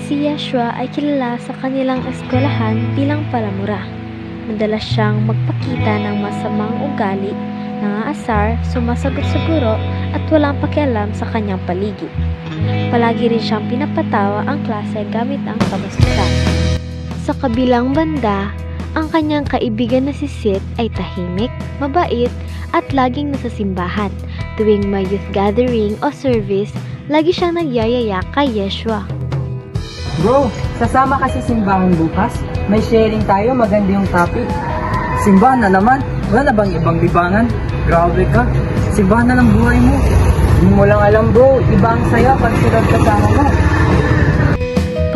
Si Yeshua ay kilala sa kanilang eskwelahan bilang palamura. Madalas siyang magpakita ng masamang ugali, nangaasar, sumasagot sa guro at walang pakialam sa kanyang paligid. Palagi rin siyang pinapatawa ang klase gamit ang kabastusan. Sa kabilang banda, ang kanyang kaibigan na si Sith ay tahimik, mabait at laging nasa simbahan. Tuwing may youth gathering o service, lagi siyang nagyayaya kay Yeshua. Bro, sasama ka sa simbahan bukas? May sharing tayo, maganda yung topic. Simbahan na naman? Wala na bang ibang libangan? Grabe ka, simbahan na lang buhay mo. Hindi mo lang alam bro, iba ang saya pag sunod kasama mo.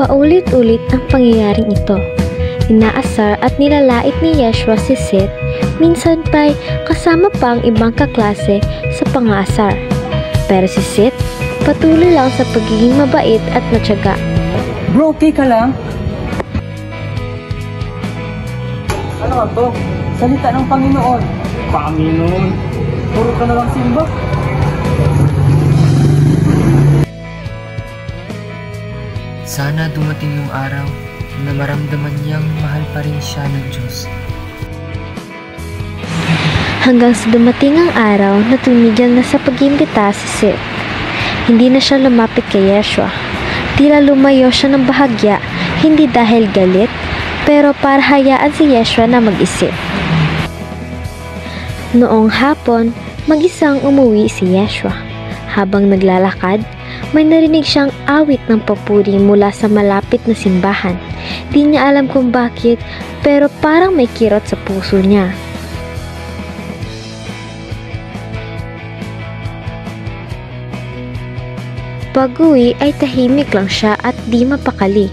Paulit-ulit ang pangyayaring ito. Inaasar at nilalait ni Yeshua si Sith, minsan pa'y kasama pa ang ibang kaklase sa pangaasar. Pero si Sith, patuloy lang sa pagiging mabait at matyaga. Bro, okay ka lang? Ano nga to? Salita ng Panginoon. Panginoon? Puro ka nalang simba? Sana dumating yung araw na maramdaman niyang mahal pa rin siya ng Diyos. Hanggang sa dumating ang araw na tumigil na sa pag-imbita si Sith. Hindi na siya lumapit kay Yeshua. Tila lumayo siya ng bahagya, hindi dahil galit, pero para hayaan si Yeshua na mag-isip. Noong hapon, mag-isang umuwi si Yeshua. Habang naglalakad, may narinig siyang awit ng papuri mula sa malapit na simbahan. Di niya alam kung bakit, pero parang may kirot sa puso niya. Pag-uwi ay tahimik lang siya at di mapakali.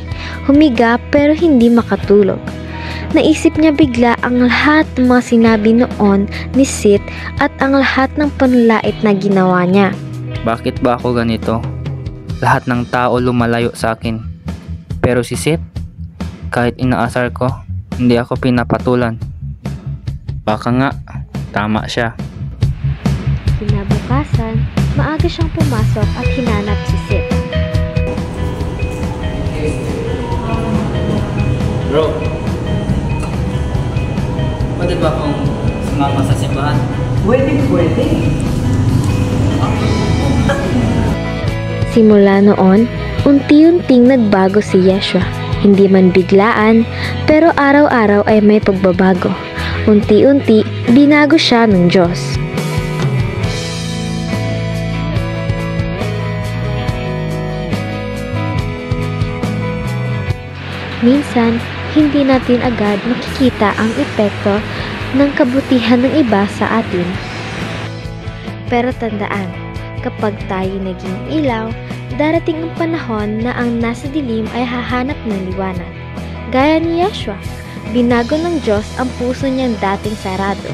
Humiga pero hindi makatulog. Naisip niya bigla ang lahat ng mga sinabi noon ni Sith at ang lahat ng panlalait na ginawa niya. Bakit ba ako ganito? Lahat ng tao lumalayo sa akin. Pero si Sith, kahit inaasar ko, hindi ako pinapatulan. Baka nga, tama siya. Kinabukasan, maaga siyang pumasok at hinanap si Sith. Bro, pwede ba akong sumama sa simbahan? Pwede. Simula noon, unti-unting nagbago si Yeshua. Hindi man biglaan, pero araw-araw ay may pagbabago. Unti-unti, binago siya ng Diyos. Minsan, hindi natin agad makikita ang epekto ng kabutihan ng iba sa atin. Pero tandaan, kapag tayo naging ilaw, darating ang panahon na ang nasa dilim ay hahanap ng liwanag. Gaya ni Yeshua, binago ng Diyos ang puso niyang dating sarado.